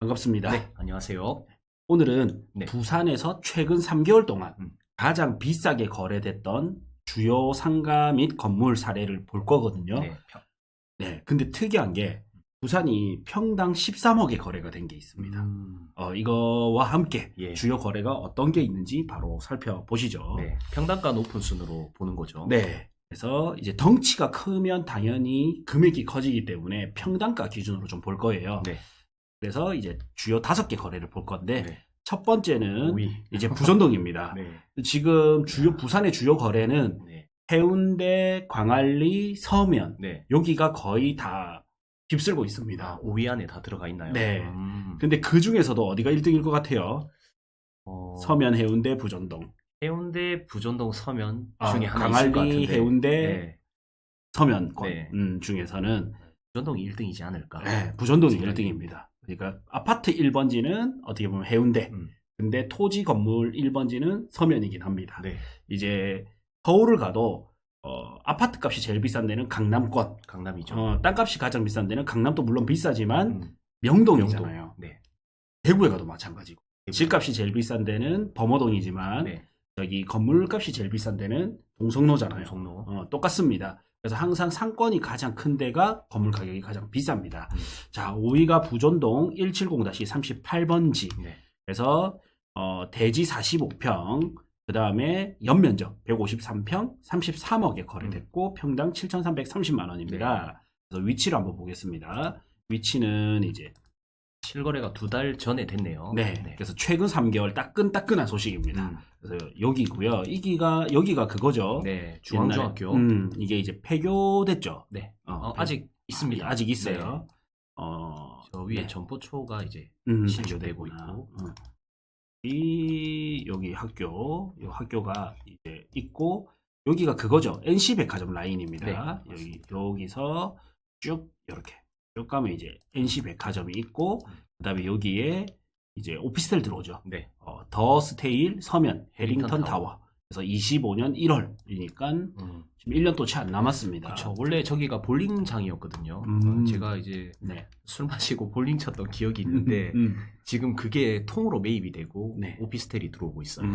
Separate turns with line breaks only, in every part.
반갑습니다.
네, 안녕하세요.
오늘은
네.
부산에서 최근 3개월 동안
음.
가장 비싸게 거래됐던 주요 상가 및 건물 사례를 볼 거거든요.
네,
근데 특이한 게 부산이 평당 13억에 거래가 된 게 있습니다. 이거와 함께
예.
주요 거래가 어떤 게 있는지 바로 살펴보시죠.
네, 평당가 높은 순으로 보는 거죠.
네. 그래서 이제 덩치가 크면 당연히 금액이 커지기 때문에 평당가 기준으로 좀 볼 거예요.
네.
그래서 이제 주요 5개 거래를 볼 건데
네.
첫 번째는
5위.
이제 부전동입니다.
네.
지금 부산의 주요 거래는
네.
해운대, 광안리, 서면
네.
여기가 거의 다 휩쓸고 있습니다.
5위 안에 다 들어가 있나요?
네. 근데 그 중에서도 어디가 1등일 것 같아요? 서면, 해운대, 부전동.
해운대, 부전동, 서면 중에 하나 있을 것
광안리,
같은데.
해운대,
네.
서면권
네.
중에서는
부전동이 1등이지 않을까?
네, 부전동이
생각이
1등입니다. 그러니까 아파트 1번지는 어떻게 보면 해운대, 근데 토지 건물 1번지는 서면이긴 합니다.
네.
이제 서울을 가도 아파트 값이 제일 비싼 데는 강남권,
강남이죠.
땅값이 가장 비싼 데는 강남도 물론 비싸지만 명동이잖아요.
명동. 네.
대구에 가도 마찬가지고.
대구.
집값이 제일 비싼 데는 범어동이지만
네.
여기 건물값이 제일 비싼 데는 동성로잖아요.
동성로.
똑같습니다. 그래서 항상 상권이 가장 큰 데가 건물 가격이 가장 비쌉니다. 자, 5위가 부전동 170-38번지.
네.
그래서 대지 45평, 그 다음에 연면적 153평, 33억에 거래됐고 평당 7,330만 원입니다.
네.
그래서 위치를 한번 보겠습니다. 위치는 이제
실거래가 2달 전에 됐네요.
네. 그래서 최근 3개월 따끈따끈한 소식입니다. 그래서 여기고요. 여기가 그거죠.
네. 중앙중학교.
이게 이제 폐교됐죠.
네. 아직 있습니다.
아직 있어요.
네. 저 위에
네.
전포초가 이제
폐교되고
신축되고 있고.
여기 학교가 이제 있고 여기가 그거죠. NC백화점 라인입니다.
네.
여기서 쭉 이렇게 쭉 가면 이제 NC백화점이 있고 그다음에 여기에 이제 오피스텔 들어오죠.
네.
더 스테일 서면 해링턴
해링턴
타워. 그래서 25년 1월이니까 지금 1년도 채 안 남았습니다.
그렇죠. 원래 저기가 볼링장이었거든요. 제가 이제
네.
술 마시고 볼링 쳤던 기억이 있는데 지금 그게 통으로 매입이 되고
네.
오피스텔이 들어오고 있어요.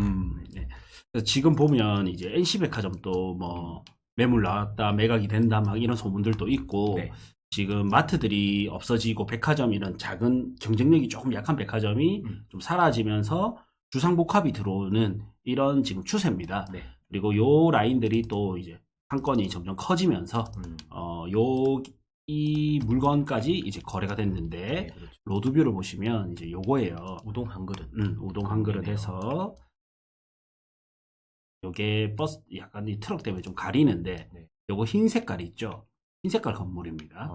네. 그래서 지금 보면 이제 NC백화점도 뭐 매물 나왔다, 매각이 된다, 막 이런 소문들도 있고
네.
지금 마트들이 없어지고 백화점 이런 작은 경쟁력이 조금 약한 백화점이 좀 사라지면서 주상복합이 들어오는 이런 지금 추세입니다.
네.
그리고 요 라인들이 또 이제 상권이 점점 커지면서 이 물건까지 이제 거래가 됐는데
네, 그렇죠.
로드뷰를 보시면 이제 요거예요.
우동 한 그릇.
우동 한 그릇 해서 요게 버스 약간 이 트럭 때문에 좀 가리는데
네.
요거 흰 색깔 있죠? 흰 색깔 건물입니다.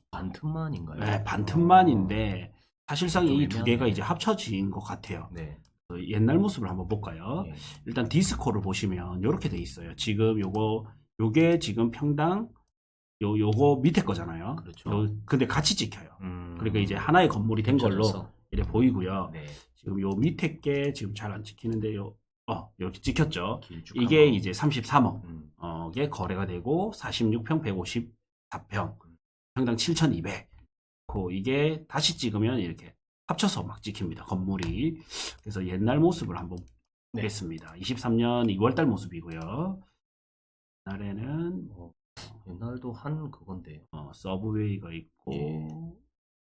반틈만인가요?
네, 반틈만인데 사실상
좀
이 두 개가
애매하네.
이제 합쳐진 것 같아요.
네.
옛날 모습을 한번 볼까요?
네.
일단 디스코를 보시면 이렇게 돼 있어요. 지금 요게 지금 평당 요거 밑에 거잖아요.
그렇죠.
근데 같이 찍혀요. 그러니까 이제 하나의 건물이 된 걸로
겹쳐져서.
이렇게 보이고요.
네.
지금 요 밑에 게 지금 잘 안 찍히는데요. 이렇게 찍혔죠.
길쭉한
이게
거.
이제 33억에 거래가 되고 46평 154평 평당 7,200. 이게 다시 찍으면 이렇게 합쳐서 막 찍힙니다. 건물이. 그래서 옛날 모습을 한번 보겠습니다. 23년 2월달 모습이고요. 옛날에는
옛날도 한 그건데.
서브웨이가 있고
예.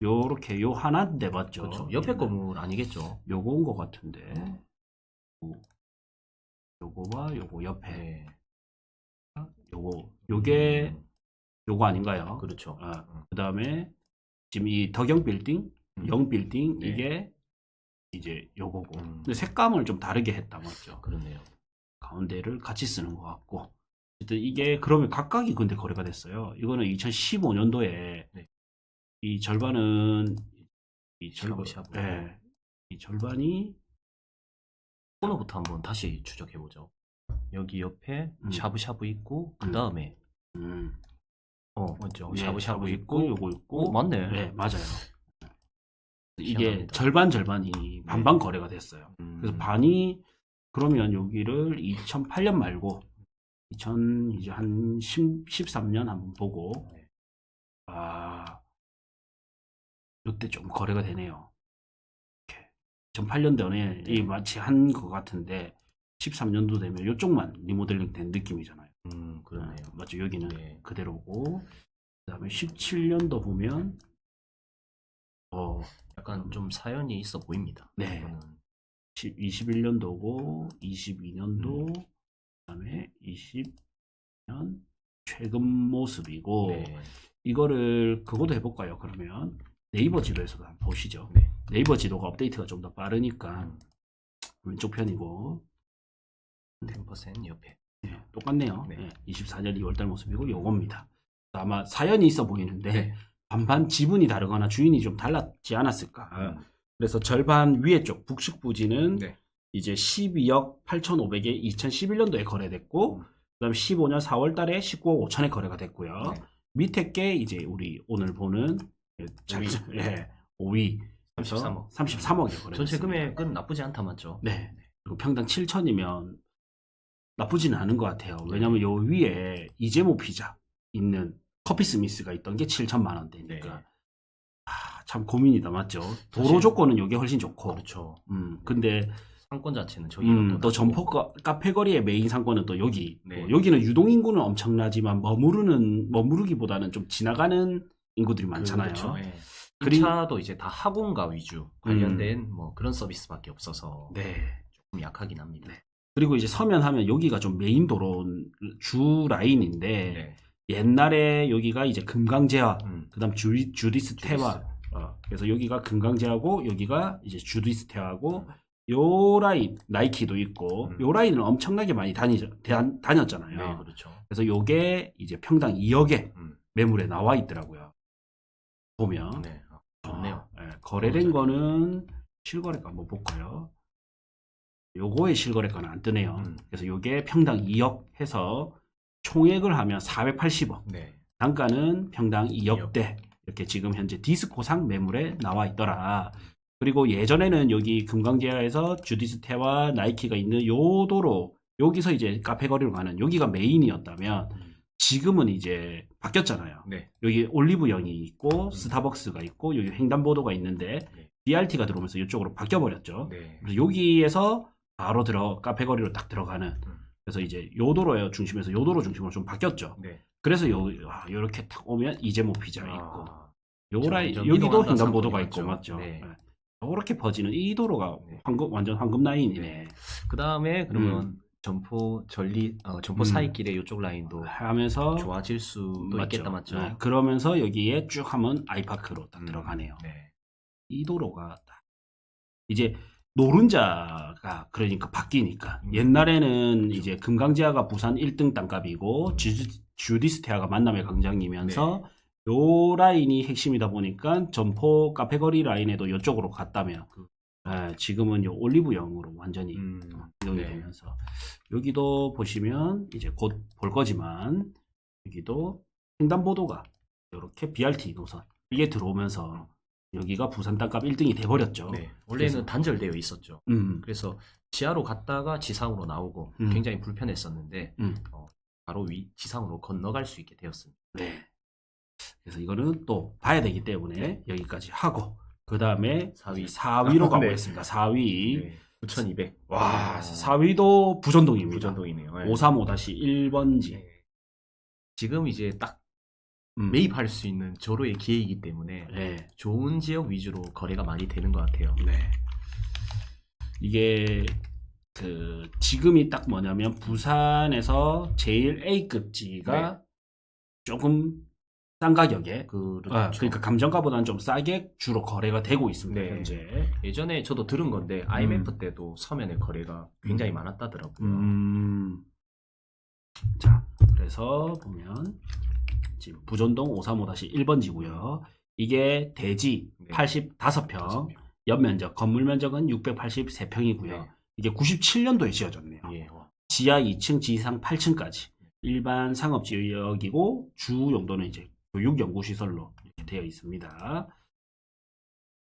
요렇게 요 하나인데 맞죠?
그렇죠. 옆에 건물 아니겠죠?
요거인 것 같은데 요거와 요거 옆에
네.
요게 요거 아닌가요?
그렇죠.
그 다음에 지금 이 덕영 빌딩, 영 빌딩
네.
이게 이제 요거고. 근데 색감을 좀 다르게 했다 맞죠?
그렇네요.
가운데를 같이 쓰는 것 같고. 어쨌든 이게 그러면 각각이 근데 거래가 됐어요. 이거는 2015년도에 이 절반은
샤브샤브.
네, 이 절반이
코너부터 한번 다시 추적해 보죠. 여기 옆에 샤브샤브 있고 그 다음에 맞죠?
네,
샤브샤브
있고 요거 있고
맞네.
네, 맞아요. 이게
희한합니다.
절반이 반반 거래가 됐어요. 그래서 반이 그러면 여기를 2008년 말고 이제 한 13년 한번 보고 요때 좀 거래가 되네요. 2008년도에 이 마치 한 것 같은데 13년도 되면 이쪽만 리모델링 된 느낌이잖아요.
그러네요.
맞죠? 여기는
네.
그대로고 그다음에 17년도 보면
약간 좀 사연이 있어 보입니다.
네.
이거는.
21년도고 22년도 그다음에 20년 최근 모습이고
네.
이거를 그것도 해볼까요? 그러면 네이버 지도에서도 한번 보시죠.
네.
네이버 지도가 업데이트가 좀 더 빠르니까
음.
왼쪽 편이고
10% 옆에.
네, 똑같네요.
네.
24년 2월달 모습이고 요겁니다. 아마 사연이 있어 보이는데
네.
반반 지분이 다르거나 주인이 좀 달랐지 않았을까. 그래서 절반 위에 쪽 북측 부지는
네.
이제 12억 8,500에 2011년도에 거래됐고 그다음에 15년 4월 달에 19억 5천에 거래가 됐고요.
네.
밑에 게 이제 우리 오늘 보는 5위
33억.
33억에 거래.
전체 금액은 나쁘지 않다 맞죠?
네. 그리고 평당 7천이면 나쁘지는 않은 것 같아요. 왜냐면 요 위에 이재모 피자 있는 커피 스미스가 있던 게 7천만 원대니까.
네.
참 고민이다, 맞죠? 도로
사실-
조건은 요게 훨씬 좋고.
그렇죠.
근데
상권 자체는 저기는
또 점포 카페 거리의 메인 상권은 또 여기.
네.
여기는 유동 인구는 엄청나지만 머무르기보다는 좀 지나가는 인구들이 많잖아요.
그렇죠. 예.
그리고-
2차도 이제 다 학원가 위주 관련된 뭐 그런 서비스밖에 없어서
네.
조금 약하긴 합니다.
네. 그리고 이제 서면 하면 여기가 좀 메인 도로 주 라인인데
네.
옛날에 여기가 이제 금강제와 그다음 주디스 태화.
주디스.
그래서 여기가 금강제하고 여기가 이제 주디스 태화하고 요 라인 나이키도 있고 요 라인을 엄청나게 많이 다녔잖아요.
네, 그렇죠.
그래서 요게 이제 평당 2억에 매물에 나와 있더라고요. 보면
네. 좋네요.
거래된 거는 실거래가 한번 볼까요? 요거의 실거래가는 안 뜨네요. 그래서 요게 평당 2억 해서 총액을 하면 480억.
네.
단가는 평당 2억대. 이렇게 지금 현재 디스코상 매물에 나와 있더라. 그리고 예전에는 여기 금강제야에서 주디스 태와 나이키가 있는 요 도로, 여기서 이제 카페 거리로 가는 여기가 메인이었다면 지금은 이제 바뀌었잖아요.
네.
여기 올리브영이 있고 스타벅스가 있고 여기 횡단보도가 있는데
네.
BRT가 들어오면서 이쪽으로 바뀌어버렸죠.
네.
그래서 여기에서 바로 카페 거리로 딱 들어가는. 그래서 이제 요 도로 중심에서 요 도로 중심으로 좀 바뀌었죠.
네.
그래서 요렇게 딱 오면 이재모 피자 있고 요 라인
좀
여기도
이동한다
횡단보도가
상권이
있고
맞죠.
맞죠.
네.
요렇게 퍼지는 이 도로가
네.
완전 황금 라인이네.
네. 그 다음에 그러면 점포 사이길의 이쪽 라인도
하면서
좋아질 수도
맞죠.
있겠다 맞죠?
네. 그러면서 여기에 쭉 하면 아이파크로 딱 들어가네요.
네.
이 도로가 딱 이제 노른자가 그러니까 바뀌니까 옛날에는 이제 금강제아가 부산 1등 땅값이고 주디스테아가 만남의 광장이면서 요 라인이 핵심이다 보니까 점포 카페거리 라인에도 이쪽으로 갔다면 지금은 요 올리브영으로 완전히 이동이
네.
되면서 여기도 보시면 이제 곧 볼 거지만 여기도 횡단보도가 이렇게 BRT 노선 이게 들어오면서 여기가 부산 땅값 1등이 돼버렸죠.
네. 원래는
그래서-
단절되어 있었죠. 그래서 지하로 갔다가 지상으로 나오고 굉장히 불편했었는데 바로 지상으로 건너갈 수 있게 되었습니다.
네. 그래서 이거는 또 봐야 되기 때문에 여기까지 하고 그 다음에 4위로 가보겠습니다. 4위.
네. 9,200.
와, 4위도 부전동입니다.
부전동이네요.
535-1번지.
네. 지금 이제 딱 매입할 수 있는 저로의 기회이기 때문에
네.
좋은 지역 위주로 거래가 많이 되는 것 같아요.
네. 이게 지금이 딱 뭐냐면 부산에서 제일 A급지가 조금 싼 가격에
그렇죠.
그러니까 감정가보다는 좀 싸게 주로 거래가 되고 있습니다.
네.
현재.
예전에 저도 들은 건데 IMF 때도 서면에 거래가 굉장히 많았다더라고요.
자, 그래서 보면 지금 부전동 535-1번지고요. 이게 대지 85평, 연면적, 건물 면적은 683평이고요.
네.
이게 97년도에 지어졌네요.
예.
지하 2층, 지상 8층까지 일반 상업지역이고 주 용도는 이제 교육연구시설로 이렇게 되어 있습니다.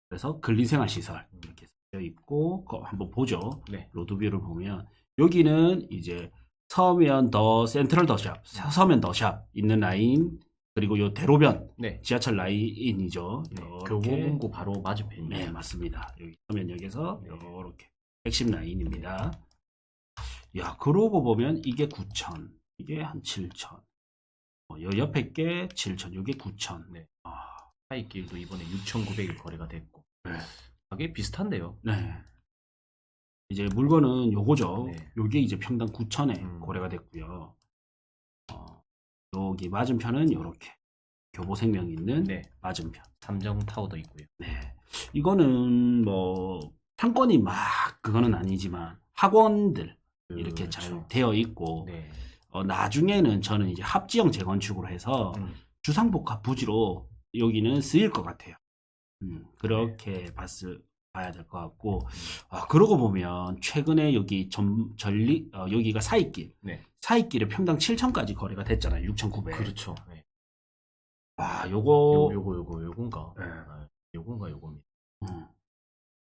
그래서 근린생활시설 이렇게 되어 있고 한번 보죠.
네.
로드뷰를 보면 여기는 이제 서면 더 센트럴 더샵, 서면 더샵 있는 라인, 그리고 요 대로변
네.
지하철 라인이죠.
네.
요렇게.
교보문고 바로 맞은편입니다.
네, 맞습니다. 여기 서면역에서
네.
요렇게 핵심 라인입니다. 야, 그러고 보면 이게 9,000, 이게 한 7,000. 요 옆에 게 7,000, 요게 9,000.
네.
아,
하이길도 이번에 6,900이 거래가 됐고.
네.
가격이 비슷한데요.
네. 이제 물건은 요거죠.
네.
요게 이제 평당 9,000에 거래가 됐고요. 여기 맞은편은 요렇게 교보생명이 있는
네.
맞은편.
삼정타워도 있고요.
네. 이거는 뭐 상권이 막 그거는 아니지만 학원들 이렇게
그렇죠.
잘 되어 있고
네.
나중에는 저는 이제 합지형 재건축으로 해서 주상복합 부지로 여기는 쓰일 것 같아요. 그렇게 봐야 될 것 같고, 그러고 보면 최근에 여기 여기가 사익길,
네.
사익길에 평당 7,000까지 거래가 됐잖아요. 6,900.
그렇죠. 네.
요건가?
네. 요겁니다.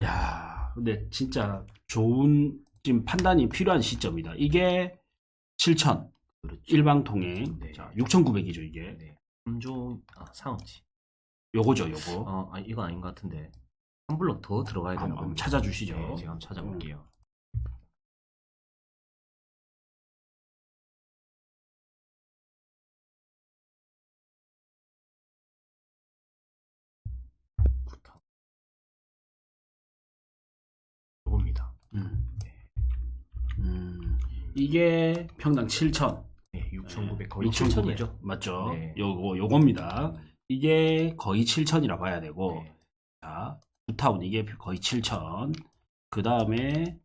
야, 근데 진짜 좋은 지금 판단이 필요한 시점이다. 이게 7,000.
그렇죠.
일방통행.
네.
자, 6,900이죠, 이게.
네. 3종 상업지.
요거죠, 요거.
이건 아닌 것 같은데. 한 블럭 더 들어가야 되나
한번
봅니다.
찾아주시죠.
네, 제가 한번 찾아볼게요. 요겁니다.
이게 평당 7,000.
네, 6,900 거의
6,900.
7,000이죠.
맞죠?
네.
요겁니다. 이게 거의 7,000이라 봐야 되고,
네.
자, 구타운 이게 거의 7,000. 그 다음에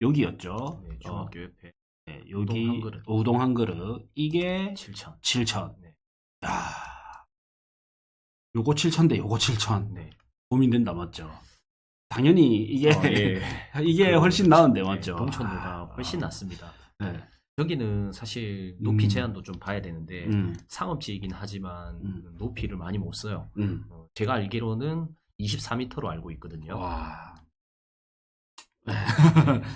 여기였죠.
네, 중학교 옆에.
네, 여기
우동 한 그릇.
우동 한 그릇. 이게
7,000.
7,000.
네.
야, 요거 7,000대 요거 7,000.
네.
고민된다, 맞죠? 당연히 이게
예.
이게 훨씬 나은데, 맞죠?
동천도가 훨씬 낫습니다.
네.
여기는 사실 높이 제한도 좀 봐야 되는데 상업지이긴 하지만 높이를 많이 못 써요. 제가 알기로는 24m로 알고 있거든요.
와.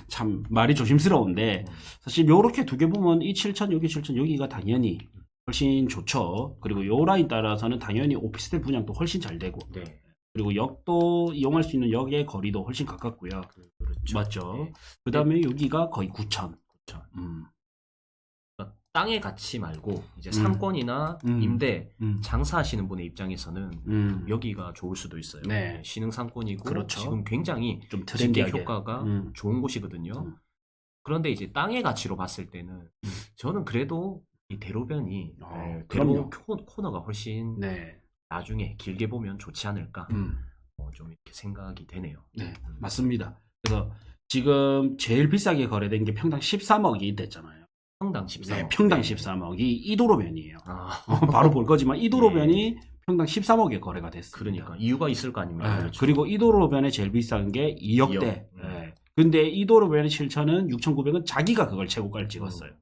참 말이 조심스러운데 사실 요렇게 두 개 보면 이 7,000 여기 7,000 여기가 당연히 훨씬 좋죠. 그리고 요 라인 따라서는 당연히 오피스텔 분양도 훨씬 잘 되고,
네.
그리고 역도 이용할 수 있는 역의 거리도 훨씬 가깝고요.
그렇죠.
맞죠?
네.
그 다음에 여기가 거의 9,000.
그러니까 땅의 가치 말고 이제 상권이나 임대, 장사하시는 분의 입장에서는 여기가 좋을 수도 있어요.
네.
신흥 상권이고
그렇죠.
지금 굉장히
좀
집계
트렌디하게.
효과가 좋은 곳이거든요. 그런데 이제 땅의 가치로 봤을 때는 저는 그래도 이 대로변이
그럼요.
코너가 훨씬
네.
나중에 길게 보면 좋지 않을까 좀 이렇게 생각이 되네요.
네, 맞습니다. 그래서 지금 제일 비싸게 거래된 게 평당 13억이 됐잖아요.
평당 13억.
네, 평당 13억이 이도로변이에요. 바로 볼 거지만 이도로변이 평당 13억에 거래가 됐습니다.
그러니까 이유가 있을 거 아닙니까?
네,
그렇죠.
그리고 이도로변에 제일 비싼 게 2억대. 네. 근데 이도로변의 7,000은 6,900은 자기가 그걸 최고가를 찍었어요.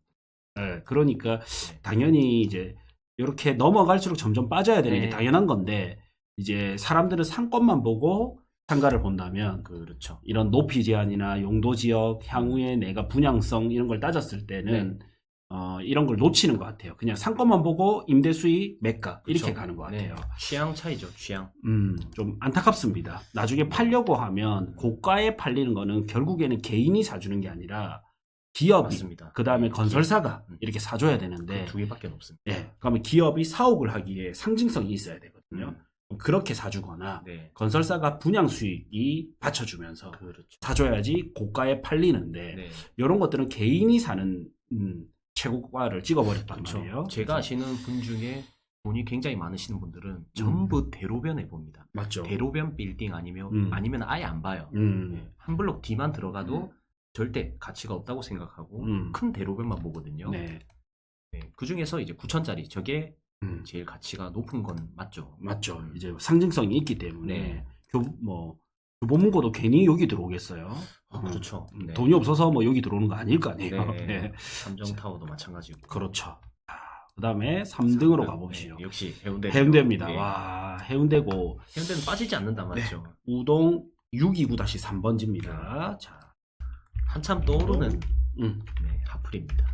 네, 그러니까 당연히 이제 이렇게 넘어갈수록 점점 빠져야 되는 게 당연한 건데, 이제 사람들은 상권만 보고 상가를 본다면,
그렇죠.
이런 높이 제한이나 용도 지역, 향후에 내가 분양성 이런 걸 따졌을 때는 이런 걸 놓치는 것 같아요. 그냥 상권만 보고 임대 수익, 매가 이렇게
그렇죠.
가는 것 같아요.
취향 차이죠, 취향.
좀 안타깝습니다. 나중에 팔려고 하면 고가에 팔리는 거는 결국에는 개인이 사주는 게 아니라 기업이,
맞습니다.
그 다음에 건설사가 이렇게 사줘야 되는데,
두 개밖에 없습니다.
예, 그러면 기업이 사옥을 하기에 상징성이 있어야 되거든요. 그렇게 사주거나 건설사가 분양 수익이 받쳐주면서
그렇죠.
사줘야지 고가에 팔리는데, 이런 것들은 개인이 사는 최고가를 찍어버렸단 말이에요.
제가 아시는 분 중에 돈이 굉장히 많으시는 분들은 전부 대로변에 봅니다.
맞죠.
대로변 빌딩 아니면 아예 안 봐요. 한 블록 뒤만 들어가도 절대 가치가 없다고 생각하고 큰 대로변만 보거든요. 그 중에서 이제 9,000짜리 저게 제일 가치가 높은 건 맞죠.
맞죠. 이제 상징성이 있기 때문에 교보문고도 괜히 여기 들어오겠어요.
그렇죠.
돈이 없어서 뭐 여기 들어오는 거 아닐 거 아니에요.
삼정타워도 마찬가지고.
그렇죠. 그 다음에 3등으로 가봅시다.
역시 해운대.
해운대입니다. 와, 해운대고.
해운대는 빠지지 않는다 맞죠.
우동 629-3번지입니다. 자,
한참 떠오르는 하플입니다.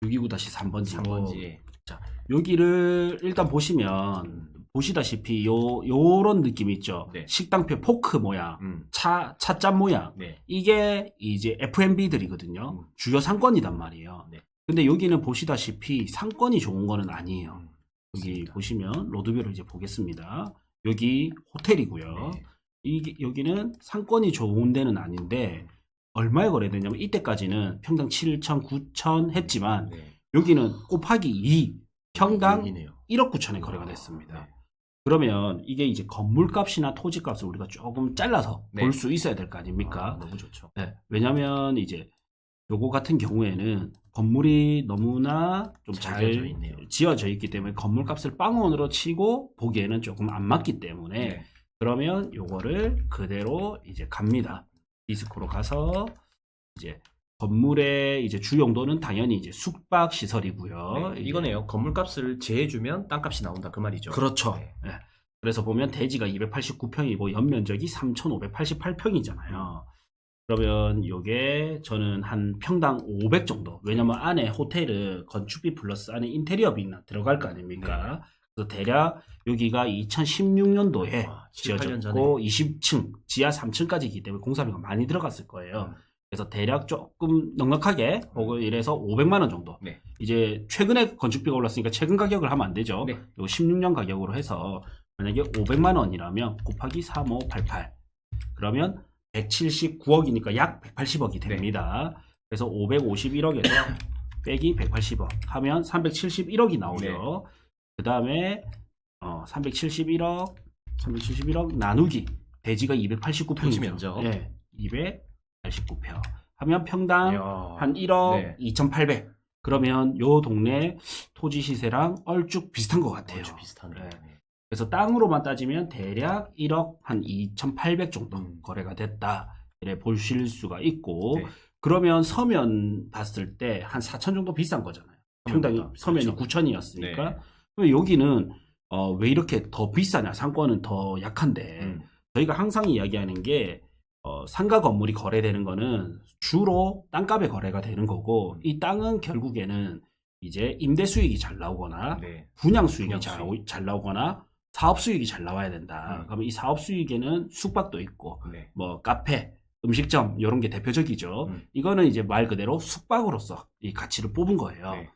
629-3번지고
3번지.
자, 여기를 일단 보시면 보시다시피 요런 느낌이 있죠.
네.
식당표 포크 모양, 차잔 모양.
네.
이게 이제 F&B들이거든요. 주요 상권이단 말이에요.
네.
근데 여기는 보시다시피 상권이 좋은 거는 아니에요. 여기
맞습니다.
보시면 로드뷰를 이제 보겠습니다. 여기 호텔이고요.
네.
여기는 상권이 좋은 데는 아닌데 얼마에 거래되냐면 이때까지는 평당 7천, 9천 했지만
네.
여기는 곱하기 2 평당
여기네요.
1억 9천에 거래가 됐습니다.
네.
그러면 이게 이제 건물값이나 토지값을 우리가 조금 잘라서
네.
볼 수 있어야 될 거 아닙니까?
너무 좋죠.
네. 왜냐면 이제 요거 같은 경우에는 건물이 너무나 좀 잘 지어져 있기 때문에 건물값을 빵원으로 치고 보기에는 조금 안 맞기 때문에
네.
그러면 요거를 그대로 이제 갑니다. 디스코로 가서 이제 건물의 이제 주용도는 당연히 이제 숙박 시설이고요.
네, 이거네요. 건물값을 제해주면 땅값이 나온다 그 말이죠.
그렇죠.
네.
네. 그래서 보면 대지가 289평이고 연면적이 3,588평이잖아요. 그러면 요게 저는 한 평당 500 정도. 왜냐면 안에 호텔은 건축비 플러스 안에 인테리어비나 들어갈 거 아닙니까? 그래서 대략 여기가 2016년도에 지어졌고 20층, 지하 3층까지이기 때문에 공사비가 많이 들어갔을 거예요. 그래서 대략 조금 넉넉하게 보고 이래서 500만 원 정도.
네.
이제 최근에 건축비가 올랐으니까 최근 가격을 하면 안 되죠.
네.
요 16년 가격으로 해서 만약에 500만 원이라면 곱하기 3588 그러면 179억이니까 약 180억이 됩니다. 네. 그래서 551억에서 빼기 180억 하면 371억이 나오죠. 네. 그 다음에 371억 나누기 대지가 289평이죠.
면적.
네, 289평 하면 평당 한 1억
네.
2,800. 그러면 요 동네 토지 시세랑 얼쭉 비슷한 것 같아요.
얼쭉 비슷하네요.
네. 그래서 땅으로만 따지면 대략 1억 한 2,800 정도 거래가 됐다. 이래 보실 수가 있고, 네. 그러면 서면 봤을 때 한 4천 정도 비싼 거잖아요. 평당이 서면이 그렇죠. 9천이었으니까. 네. 그럼 여기는 왜 이렇게 더 비싸냐? 상권은 더 약한데 저희가 항상 이야기하는 게 상가 건물이 거래되는 거는 주로 땅값에 거래가 되는 거고 이 땅은 결국에는 이제 임대 수익이 잘 나오거나 네. 분양 수익이 잘 나오거나 사업 수익이 잘 나와야 된다. 그러면 이 사업 수익에는 숙박도 있고 네. 뭐 카페, 음식점 이런 게 대표적이죠. 이거는 이제 말 그대로 숙박으로서 이 가치를 뽑은 거예요. 네.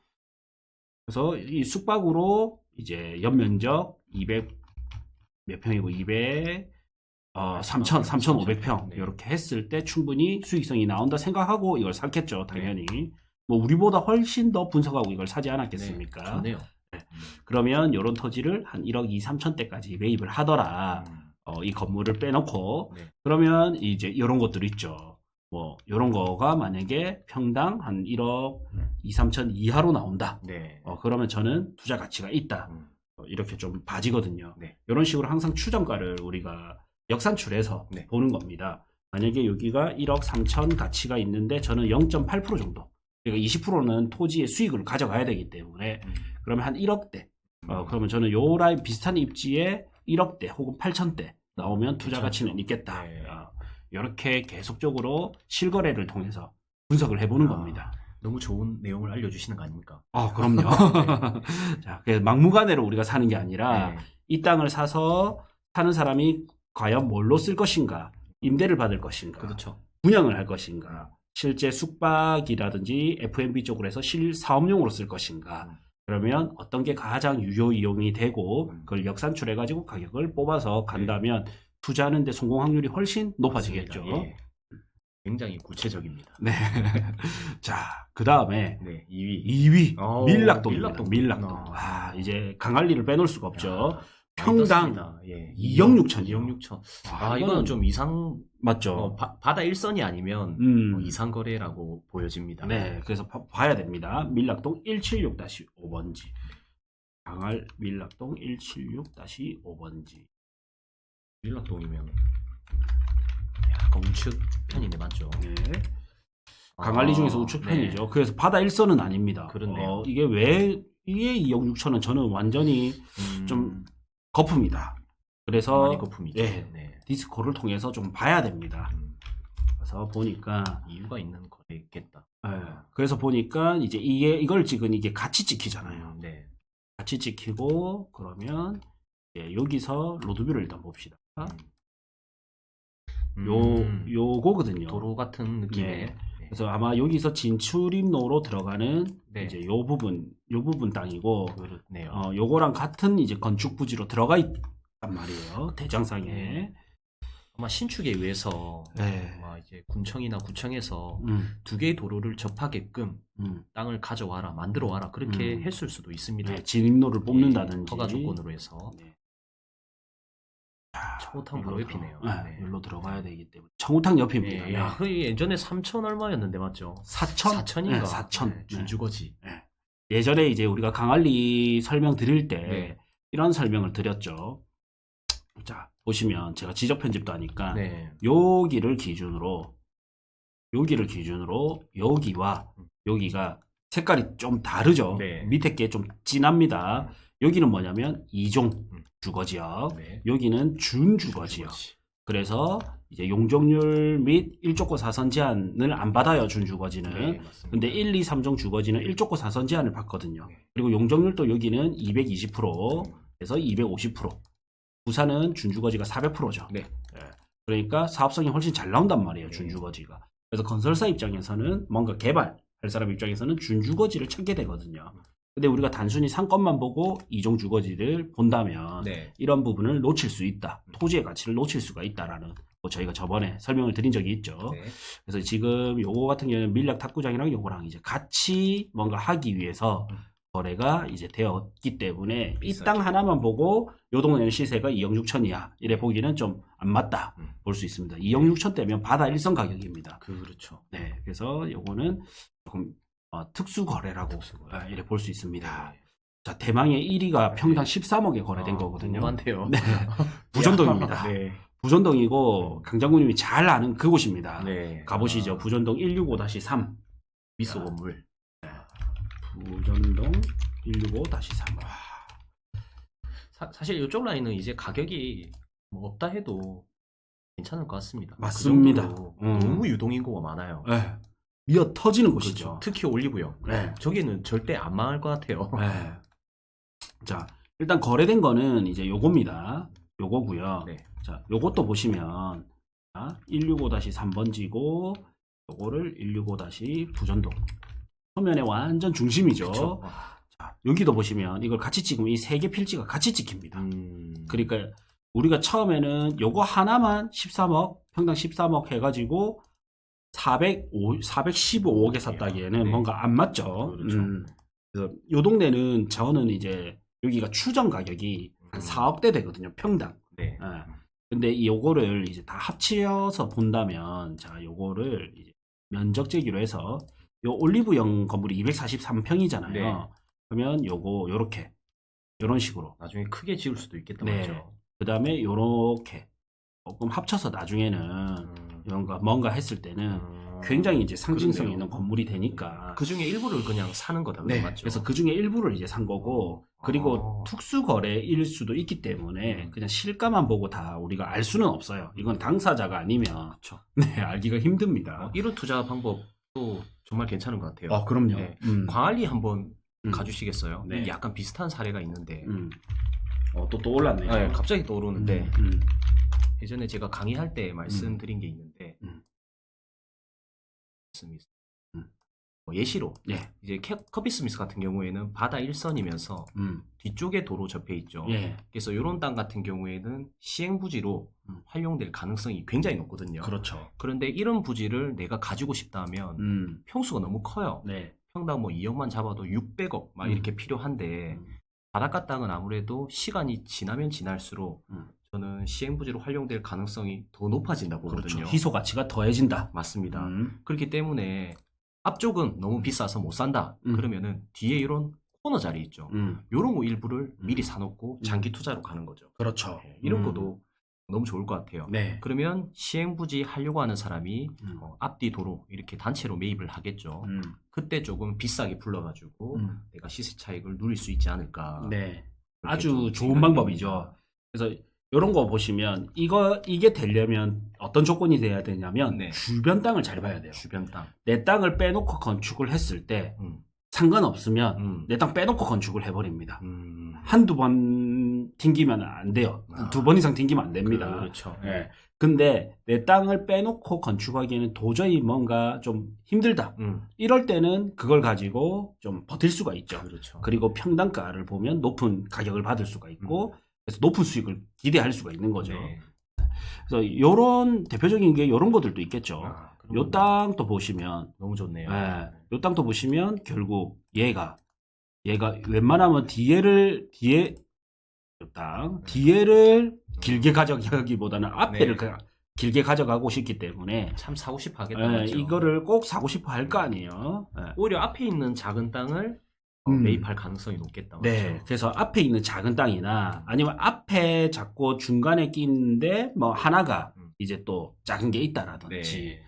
그래서 이 숙박으로 이제 연면적 200 몇 평이고 3,500평 네. 이렇게 했을 때 충분히 수익성이 나온다 생각하고 이걸 샀겠죠. 당연히. 네. 뭐 우리보다 훨씬 더 분석하고 이걸 사지 않았겠습니까?
네, 좋네요.
네. 그러면 이런 토지를 한 1억 2, 3천대까지 매입을 하더라. 이 건물을 빼놓고 네. 그러면 이제 이런 것들 있죠. 뭐 이런 거가 만약에 평당 한 1억 2, 3천 이하로 나온다. 네. 그러면 저는 투자 가치가 있다. 이렇게 좀 봐지거든요. 네. 이런 식으로 항상 추정가를 우리가 역산출해서 네. 보는 겁니다. 만약에 여기가 1억 3천 가치가 있는데 저는 0.8% 정도. 그러니까 20%는 토지의 수익을 가져가야 되기 때문에 그러면 한 1억대. 그러면 저는 요 라인 비슷한 입지에 1억대 혹은 8천대 나오면 투자 가치는 있겠다. 네. 이렇게 계속적으로 실거래를 통해서 분석을 해보는 겁니다.
너무 좋은 내용을 알려주시는 거 아닙니까?
그럼요. 네. 자, 막무가내로 우리가 사는 게 아니라 네. 이 땅을 사서 사는 사람이 과연 뭘로 쓸 것인가, 임대를 받을 것인가,
그렇죠.
분양을 할 것인가, 실제 숙박이라든지 F&B 쪽으로 해서 실사업용으로 쓸 것인가, 그러면 어떤 게 가장 유효 이용이 되고 그걸 역산출해가지고 가격을 뽑아서 간다면 투자하는 데 성공 확률이 훨씬 높아지겠죠. 예.
굉장히 구체적입니다.
네. 자, 그 다음에
네, 2위.
2위 밀락동입니다. 밀락동. 이제 강할리를 빼놓을 수가 없죠. 평당
예.
2억 6천.
2억 6천. 이거는 좀 이상
맞죠.
바다 1선이 아니면 이상 거래라고 보여집니다.
네, 그래서 봐야 됩니다. 밀락동 176-5번지. 강할 밀락동 176-5번지.
밀락동이면 약간 우측 편이네, 맞죠?
네. 강할리 중에서 우측 편이죠. 네. 그래서 바다 1선은 아닙니다.
그렇네요.
이게 왜 이게 2억 6천은 저는 완전히 좀 거품이다. 그래서
많이 거품이죠.
네, 네. 디스코를 통해서 좀 봐야 됩니다. 그래서 보니까
이유가 있는 거겠다.
그래서 보니까 이제 이걸 지금 이게 같이 찍히잖아요.
네.
같이 찍히고 그러면 여기서 로드뷰를 일단 봅시다. 요거거든요.
도로 같은 느낌의.
네. 그래서 아마 여기서 진출입로로 들어가는
네.
이제 요 부분 땅이고,
그렇네요.
요거랑 같은 이제 건축 부지로 들어가 있단 말이에요. 대장상에.
네. 아마 신축에 의해서 아마 이제 군청이나 구청에서 두 개의 도로를 접하게끔 땅을 가져와라, 만들어 와라 그렇게 했을 수도 있습니다.
네, 진입로를 뽑는다든지.
허가 조건으로 해서.
네.
청우탕 바로 옆이네요.
여기로 들어가야 되기 때문에. 청우탕 옆입니다.
네. 야, 그 예전에 3천 얼마였는데 맞죠?
4천인가?
4천. 준주거지.
네. 예전에 이제 우리가 강알리 설명 드릴 때 이런 설명을 드렸죠. 자, 보시면 제가 지적 편집도 하니까 여기를 기준으로 여기와 여기가 색깔이 좀 다르죠. 밑에 게 좀 진합니다. 여기는 뭐냐면 2종 주거지역, 여기는 준주거지역. 그래서 이제 용적률 및 1조건 4선 제한을 안 받아요, 준주거지는. 근데 1, 2, 3종 주거지는 1조건 4선 제한을 받거든요. 그리고 용적률도 여기는 220%에서 250%. 부산은 준주거지가 400%죠. 그러니까 사업성이 훨씬 잘 나온단 말이에요, 준주거지가. 그래서 건설사 입장에서는 뭔가 개발할 사람 입장에서는 준주거지를 찾게 되거든요. 근데 우리가 단순히 상권만 보고 이종 주거지를 본다면 이런 부분을 놓칠 수 있다. 토지의 가치를 놓칠 수가 있다라는 저희가 저번에 설명을 드린 적이 있죠. 그래서 지금 요거 같은 경우는 밀락 탁구장이랑 요거랑 이제 같이 뭔가 하기 위해서 거래가 이제 되었기 때문에 이 땅 하나만 보고 요 동네는 시세가 2억 6천이야. 이래 보기는 좀 안 맞다. 볼 수 있습니다. 2억 6천 대면 바다 일선 가격입니다.
그렇죠.
네, 그래서 요거는 조금 특수 거래라고 이래 볼 수 있습니다. 자, 대망의 1위가 평당 13억에 거래된 거거든요.
궁금한데요.
네. 부전동입니다. 부전동이고 강장군님이 잘 아는 그곳입니다. 가보시죠. 부전동 165-3
미소 건물.
부전동 165-3.
사실 이쪽 라인은 이제 가격이 뭐 없다 해도 괜찮을 것 같습니다.
맞습니다.
너무 유동인구가 많아요.
미어 터지는 곳이죠.
특히 올리브영. 저기는 절대 안 망할 것 같아요.
자, 일단 거래된 거는 이제 요겁니다. 요거고요. 자, 요것도 보시면 165-3번지고 요거를 165-부전동. 화면의 완전 중심이죠. 자, 여기도 보시면 이걸 같이 찍으면 이 세 개 필지가 같이 찍힙니다. 그러니까 우리가 처음에는 요거 하나만 13억, 평당 13억 해가지고 415억에 샀다기에는 뭔가 안 맞죠. 그래서 요 동네는 저는 이제 여기가 추정 가격이 한 4억대 되거든요, 평당. 근데 요거를 이제 다 합치어서 본다면, 자, 요거를 이제 면적 제기로 해서 요 올리브영 건물이 243평이잖아요. 그러면 요거 요렇게 요런 식으로
나중에 크게 지을 수도 있겠다. 맞죠?
그 다음에 요렇게 조금 합쳐서 나중에는 뭔가 했을 때는 굉장히 이제 상징성 있는 건물이 되니까
그 중에 일부를 그냥 사는 거다. 맞죠?
그래서 그 중에 일부를 이제 산 거고, 그리고 특수 거래일 수도 있기 때문에 그냥 실가만 보고 다 우리가 알 수는 없어요. 이건 당사자가 아니면 알기가 힘듭니다.
이런 투자 방법도 정말 괜찮은 것 같아요.
그럼요.
광안리 한번 가주시겠어요? 약간 비슷한 사례가 있는데
또 올랐네요.
갑자기 떠오르는데 예전에 제가 강의할 때 말씀드린 게 있는데 예시로 이제 커피 스미스 같은 경우에는 바다 일선이면서 뒤쪽에 도로 접해 있죠. 그래서 이런 땅 같은 경우에는 시행부지로 활용될 가능성이 굉장히 높거든요.
그렇죠.
그런데 이런 부지를 내가 가지고 싶다면 평수가 너무 커요. 평당 뭐 2억만 잡아도 600억 막 이렇게 필요한데 바닷가 땅은 아무래도 시간이 지나면 지날수록 저는 시행부지로 활용될 가능성이 더 높아진다 보거든요.
그렇죠. 희소 가치가 더해진다.
맞습니다. 그렇기 때문에 앞쪽은 너무 비싸서 못 산다. 그러면은 뒤에 이런 코너 자리 있죠. 이런 거 일부를 미리 사놓고 장기 투자로 가는 거죠.
그렇죠.
이런 것도 너무 좋을 것 같아요. 그러면 시행부지 하려고 하는 사람이 앞뒤 도로 이렇게 단체로 매입을 하겠죠. 그때 조금 비싸게 불러가지고 내가 시세 차익을 누릴 수 있지 않을까.
아주 좋은 방법이죠. 그래서 이런 거 보시면 이게 되려면 어떤 조건이 돼야 되냐면
네.
주변 땅을 잘 봐야 돼요.
주변 땅.
내 땅을 빼놓고 건축을 했을 때 상관없으면 내 땅 빼놓고 건축을 해버립니다. 한두 번 튕기면 안 돼요. 2번 이상 튕기면 안 됩니다.
그렇죠.
예. 근데 내 땅을 빼놓고 건축하기에는 도저히 뭔가 좀 힘들다. 이럴 때는 그걸 가지고 좀 버틸 수가 있죠.
그렇죠.
그리고 평당가를 보면 높은 가격을 받을 수가 있고 그래서 높은 수익을 기대할 수가 있는 거죠.
네.
그래서 요런 대표적인 게 요런 것들도 있겠죠. 요
그렇군요.
땅도 보시면
너무 좋네요.
요 땅도 보시면 결국 얘가 웬만하면 뒤에를 길게 가져가기보다는 앞에를
네.
길게 가져가고 싶기 때문에
참 사고 싶어 하겠다.
이거를 꼭 사고 싶어 할 거 아니에요.
오히려 앞에 있는 작은 땅을 매입할 가능성이 높겠다. 맞죠?
네, 그래서 앞에 있는 작은 땅이나 아니면 앞에 자꾸 중간에 끼는데 뭐 하나가 이제 또 작은 게 있다라든지
네.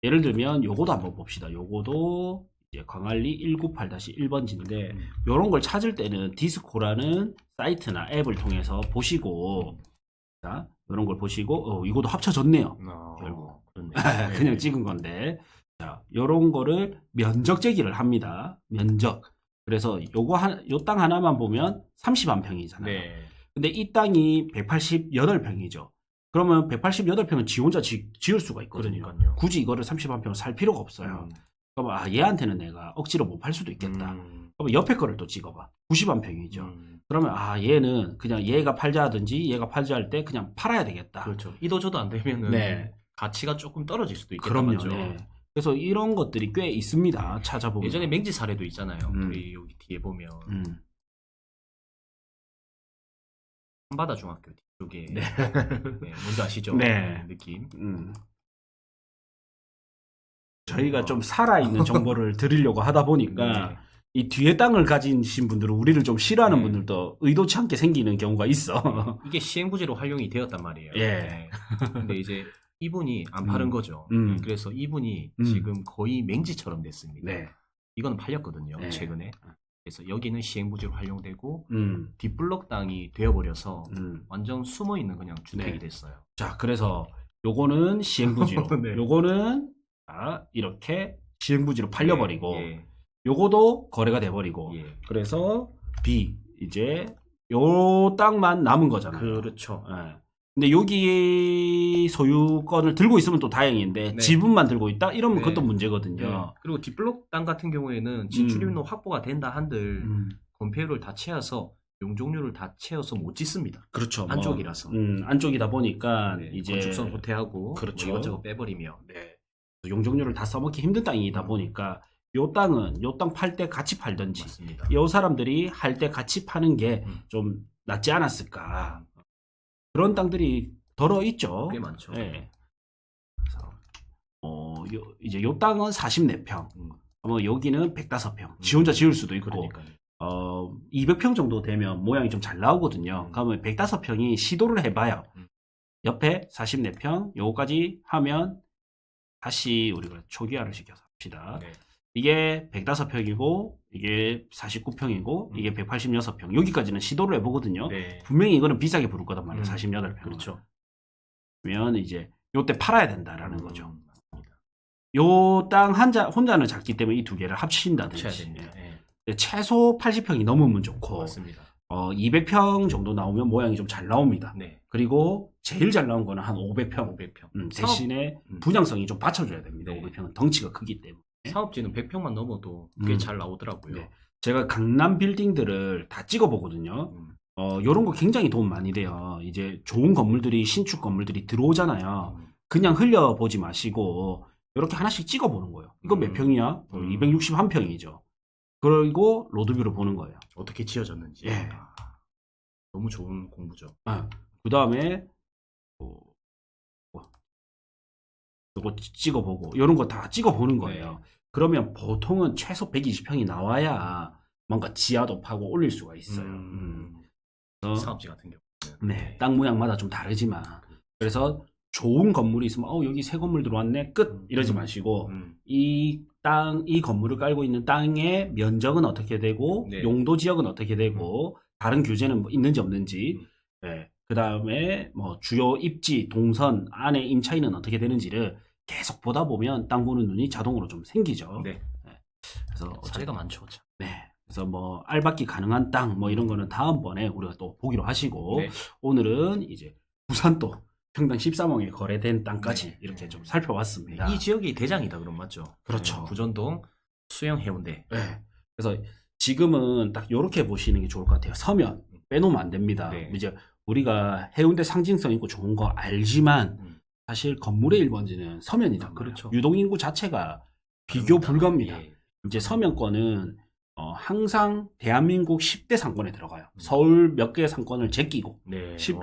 예를 들면 요거도 한번 봅시다. 요거도 이제 광안리 198-1번지인데 요런 걸 찾을 때는 디스코라는 사이트나 앱을 통해서 보시고 자, 요런 걸 보시고 이것도 합쳐졌네요. 결국 그냥 찍은 건데 자, 요런 거를 면적 제기를 합니다. 면적. 그래서 요 땅 하나만 보면 31평이잖아요.
네.
근데 이 땅이 188평이죠. 그러면 188평은 지 혼자 지을 수가 있거든요.
그러니까요.
굳이 이거를 31평을 살 필요가 없어요. 그러면 얘한테는 내가 억지로 못 팔 수도 있겠다. 그러면 옆에 거를 또 찍어봐. 91평이죠. 그러면 얘는 그냥 얘가 팔자 하든지 얘가 팔자 할 때 그냥 팔아야 되겠다.
그렇죠. 이도저도 안 되면은
네.
가치가 조금 떨어질 수도 있겠다.
그럼요.
맞죠?
네. 그래서 이런 것들이 꽤 있습니다. 찾아보면.
예전에 맹지 사례도 있잖아요. 우리 여기 뒤에 보면 한바다 중학교 뒤쪽에
네.
뭔지 아시죠?
네.
느낌.
저희가 좀 살아있는 정보를 드리려고 하다 보니까
네.
이 뒤에 땅을 가지신 분들은 우리를 좀 싫어하는 분들도 의도치 않게 생기는 경우가 있어.
이게 시행부지로 활용이 되었단 말이에요.
예.
네. 근데 이제 이분이 안 파는 거죠. 그래서 이분이 지금 거의 맹지처럼 됐습니다.
네.
이거는 팔렸거든요.
네.
최근에. 그래서 여기는 시행부지로 활용되고 뒷블럭 땅이 되어버려서 완전 숨어있는 그냥 주택이
네.
됐어요.
자, 그래서 요거는 시행부지로
네.
요거는 이렇게 시행부지로 팔려버리고
예.
요거도 거래가 돼버리고
예.
그래서 B 이제 요 땅만 남은 거잖아요.
그렇죠.
예. 근데 여기 소유권을 들고 있으면 또 다행인데
네.
지분만 들고 있다 이러면
네.
그것도 문제거든요.
네. 그리고 뒷블럭 땅 같은 경우에는 진출입로 확보가 된다 한들 건폐율을 다 채워서 용적률을 다 채워서 못 짓습니다.
그렇죠.
안쪽이라서.
안쪽이다 보니까
네.
이제
건축선 후퇴하고
그렇죠.
뭐 이것저것 빼버리며.
네. 용적률을 다 써먹기 힘든 땅이다 보니까 요 땅은 요 땅 팔 때 같이 팔든지
맞습니다.
요 사람들이 할 때 같이 파는 게 좀 낫지 않았을까. 그런 땅들이 덜어 있죠.
꽤 많죠.
네. 그래서 이제 요 땅은 44평. 여기는 105평. 지 혼자 지을 수도 있고.
그러니까요.
200평 정도 되면 모양이 좀 잘 나오거든요. 그러면 105평이 시도를 해봐요. 옆에 44평, 요거까지 하면 다시 우리가 초기화를 시켜서 합시다.
네.
이게 105평이고, 이게 49평이고, 이게 186평. 여기까지는 시도를 해보거든요.
네.
분명히 이거는 비싸게 부를 거단 말이에요. 48평.
그렇죠.
그러면 이제 요때 팔아야 된다라는 거죠. 요 땅 혼자는 작기 때문에 이 두 개를 합친다든지. 네. 최소 80평이 넘으면 좋고,
맞습니다.
200평 정도 나오면 모양이 좀 잘 나옵니다.
네.
그리고 제일 잘 나온 거는 한 500평. 대신에 분양성이 좀 받쳐줘야 됩니다.
네.
500평은 덩치가 크기 때문에.
사업지는 100평만 넘어도 꽤 잘 나오더라고요.
네. 제가 강남 빌딩들을 다 찍어보거든요. 요런 거 굉장히 도움 많이 돼요. 이제 좋은 건물들이, 신축 건물들이 들어오잖아요. 그냥 흘려보지 마시고, 이렇게 하나씩 찍어보는 거예요. 이거 몇 평이야? 261평이죠. 그리고 로드뷰를 보는 거예요.
어떻게 지어졌는지.
예.
너무 좋은 공부죠.
그 다음에, 이거 찍어보고, 이런 거 다 찍어보는 거예요.
네.
그러면 보통은 최소 120평이 나와야 뭔가 지하도 파고 올릴 수가 있어요.
사업지 같은 경우.
네, 땅 모양마다 좀 다르지만. 그래서 좋은 건물이 있으면, 여기 새 건물 들어왔네, 끝! 이러지 마시고, 이 건물을 깔고 있는 땅의 면적은 어떻게 되고,
네.
용도 지역은 어떻게 되고, 다른 규제는 뭐 있는지 없는지, 네, 그 다음에 뭐 주요 입지, 동선 안에 임차인은 어떻게 되는지를 계속 보다 보면 땅 보는 눈이 자동으로 좀 생기죠.
네.
그래서
사례가 많죠.
네. 그래서 뭐 알받기 가능한 땅 뭐 이런 거는 다음번에 우리가 또 보기로 하시고
네.
오늘은 이제 부산도 평당 13억에 거래된 땅까지
네.
이렇게 좀 살펴봤습니다.
이 지역이 대장이다 그럼 맞죠?
그렇죠.
부전동, 수영, 해운대.
네. 그래서 지금은 딱 이렇게 보시는 게 좋을 것 같아요. 서면 빼놓으면 안 됩니다.
네.
이제 우리가 해운대 상징성 있고 좋은 거 알지만 사실 건물의 1번지는 서면이다.
그렇죠.
유동인구 자체가 비교 불가입니다.
예.
이제 서면권은 항상 대한민국 10대 상권에 들어가요. 서울 몇 개의 상권을 제끼고
네.
10